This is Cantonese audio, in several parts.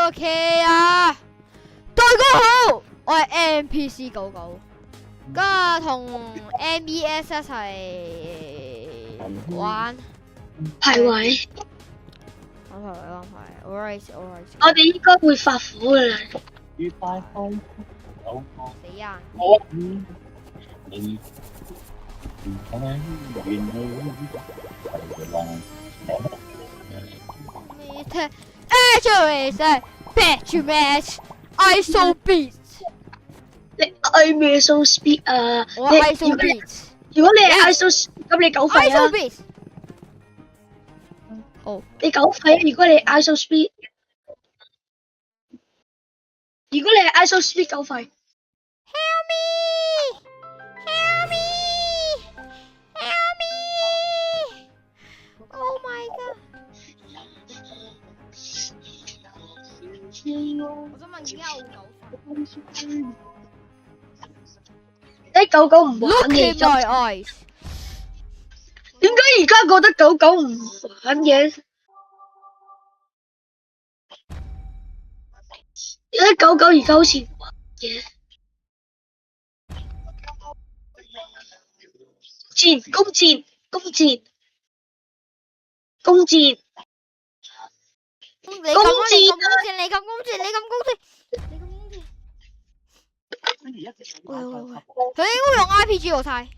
OK 啊，大家好，我係 NPC 99，今日同 MES 一齊玩排位，玩牌 ，alright， 我哋應該會發火噶啦。死人！你聽 ，Actually batch match，ISO beat，你嗌咩 ISO speed 啊？我 ISO beat，如果你係 ISO speed，咁你9費啊 ISO beat，哦，你9費啊！如果你係 ISO speed，如果你係 ISO speed 9費。Help me! Help me! Help me! Oh my god！我想問點解我9？啲狗狗唔玩 Look 嘅， in my eyes！點解而家覺得狗狗唔玩嘅？啲狗狗而家好似唔玩嘅。弓箭！你咁攻箭！佢應該用 RPG 喎，太。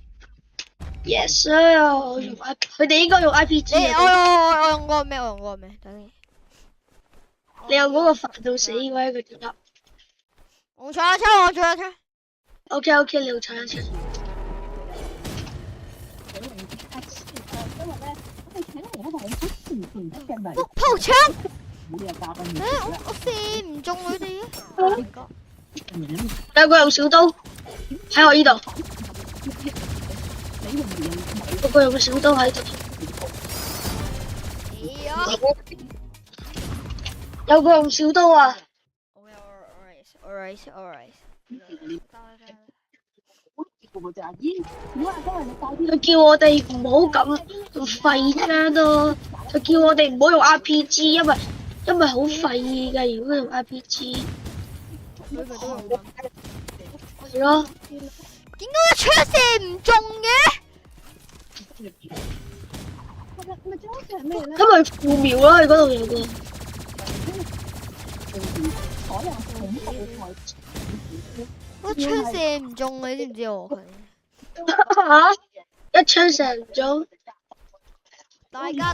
Yes sir，我用佢哋應該用 RPG 我用過咩？等你。你有嗰個煩到死嗰一個點啊？我搶一槍。OK， 你用搶一槍。鋪槍！我射唔中佢哋啊！有個用小刀喺我呢度，有個用小刀喺度，有個用小刀啊！ Alright。佢叫我哋唔好咁廢槍咯，佢叫我哋唔好用 RPG，因為好廢㗎。如果用 RPG，係咯。點解我槍射唔中嘅？因為負苗咯，佢嗰度有個。我槍射唔中你知唔知我佢？嚇！一槍射唔中。大家。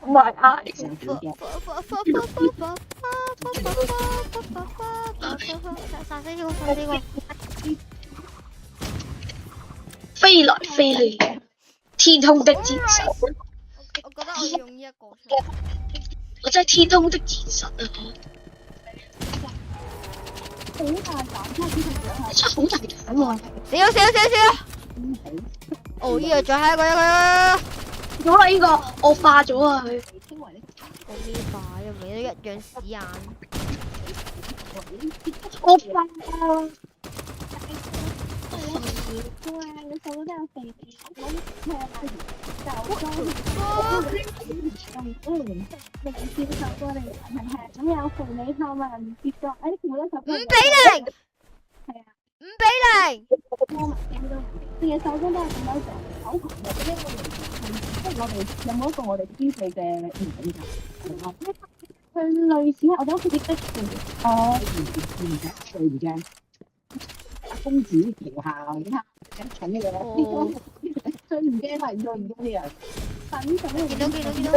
唔係啊！殺死呢個。飛來飛去，天空的戰神。我覺得我要用呢一個出嚟。我真係天空的戰神啊！真係好大膽喎！死！哦，呢個再下一個。好啦，呢個惡化咗啊佢。我呢把又咪都一樣屎眼。惡化啊！公主橋下，你睇緊呢個最唔驚係最唔驚啲人。見到。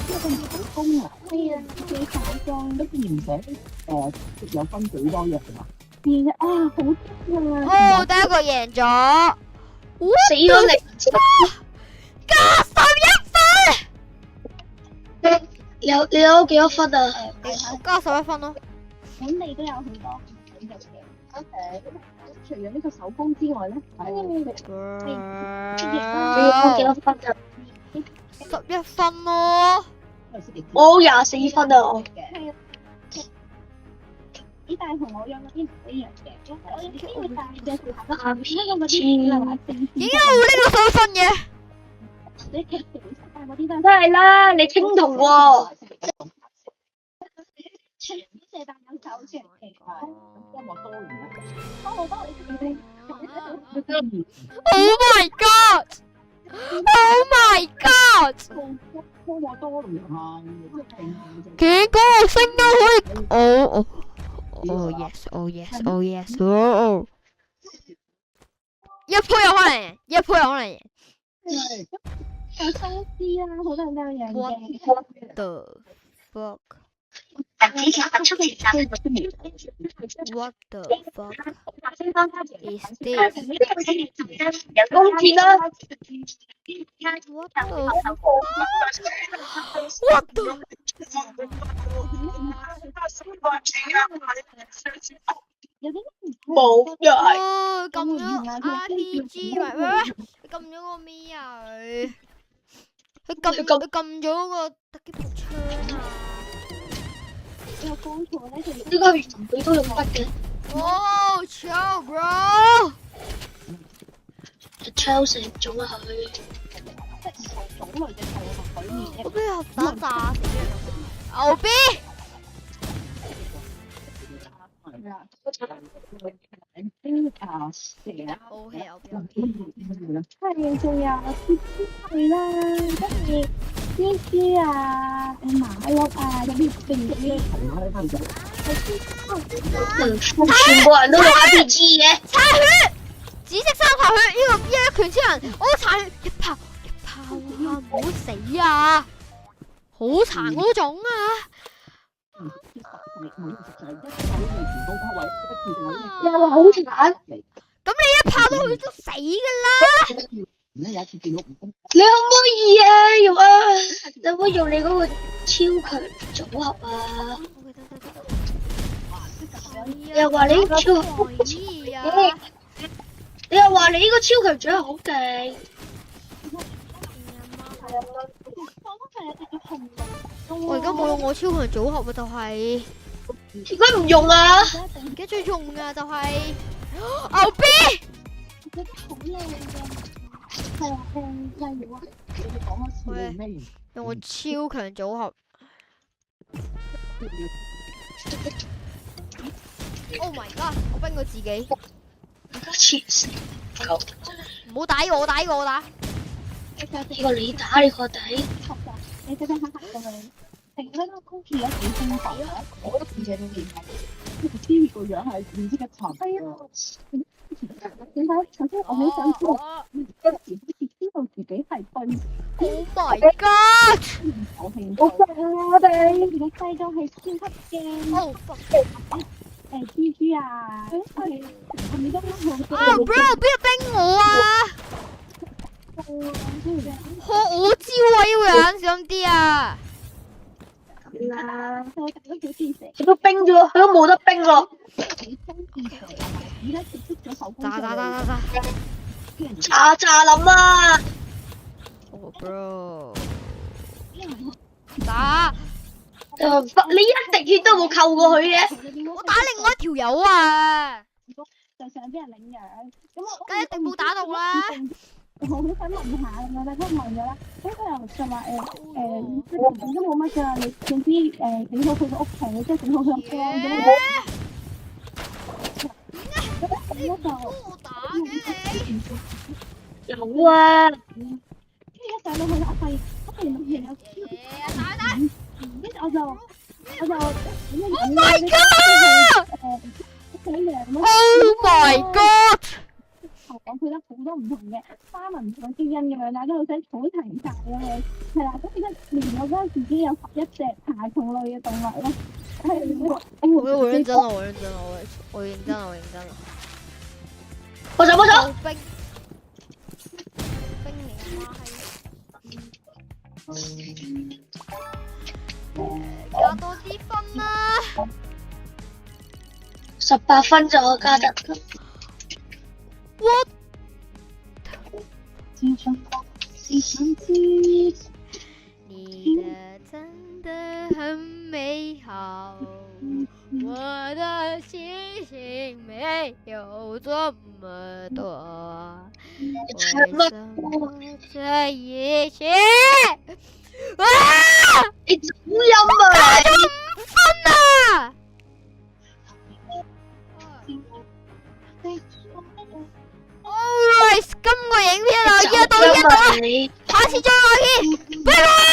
因為佢好公啊，係啊，幾快裝都唔使有分幾多嘢嘛。係啊，好驚啊！哦，第一個贏咗。死咗你！加11分。你有幾多分啊？加11分咯。咁你都有好多咁就嘅。OK。除咗呢個手工之外咧，你有幾多分啊？11分咯。我24分啊！我係啊。呢但係同我養嗰啲唔一樣嘅，我呢啲會大隻條行得硬啲，嗰啲係話正。點解我會拎到11分嘅？你你踢地啊嗰啲都梗係啦，你青銅喎。全部射彈有手成奇怪，音樂多元啊！多好多你 Oh my god！Oh my god！音樂多元啊！竟嗰個聲音可以，Oh yes，Oh yes，Oh yes，Oh！一鋪有可能贏，一鋪有可能贏。有收視啊，好多人都有贏嘅。 What the fuck？ What the fuck is this? 人工鐵啦， What the What the 有啲冇又係。哦，撳咗 RPG 喂，你撳咗個咩啊佢撳咗個特級步槍啊！有剛才咧就呢個佢都用筆嘅。哇，chill bro！ 超成種啊佢。種類嘅動物裏面我俾人打死咗。牛逼！啊蛇啊 OK， 係仲有豬啦，跟住蜘蛛啊、馬碌啊嗰啲定嗰啲全部人都用 RPG 嘅。擦血，紫色三頭血呢個一拳超人，我擦血一炮啊，唔好死啊！好殘嗰種啊！又話好慘。咁你一炮到佢都死噶啦！你可唔可以啊？用啊，你可唔可以用你嗰個超強組合啊？你又話你超，你又話你呢個超強組合好勁。我而家冇用我超強組合啊，就係點解唔用啊？而家最用嘅就係牛逼！好靚嘅，係啊例如啊，你講一次咩？用我超強組合。Oh my god！ 我冰過自己，黐線，唔好打我，打我打。呢個你打你個底。你睇睇黑黑咁樣，成個都公主有幾興奮啊！我覺得自己都幾興奮。Siri 個樣係唔知一層。係啊，點解頭先我好想知道，有時好似知道自己係對 Oh my god！ 有興趣。好勁啊！我哋你細個係超級驚。Oh fuck！蜘蛛啊，係咪都好啊 bro， 邊度冰我啊？學我招啊！呢個人小心啲啊！啦，我大都幾支持。佢都冰咗，佢都冇得冰咯。而家接觸咗手工。炸林啊！ Oh bro， 打！你一滴血都冇扣過佢嘅。我打另外一條友啊！就想俾人領養，咁我梗係一定冇打到啦。我好想問下咁樣啦，都問咗啦，咁佢又就話都冇乜㗎，你總之整好佢個屋企，即係整好佢個缸咁。咁就我打嘅你。有啊。一上到去啦，我發現有打！跟住我就Oh my god！ 屋企養咯。Oh my god！講佢得好多唔同嘅花紋同基因咁樣啦，都好想儲齊晒咁樣，係啦，咁而家連我嗰陣時已經有11隻爬蟲類嘅動物咯，我認真啦，我認真啦。我走。冰你阿媽係。加多啲分啦！18分就我加得。What？ 只想知你的真的很美好，我的星星沒有這麼多。唱乜？這一切？啊！你走音啊！分啊！Alright，今個影片就到呢度啦，你下次再見，拜拜。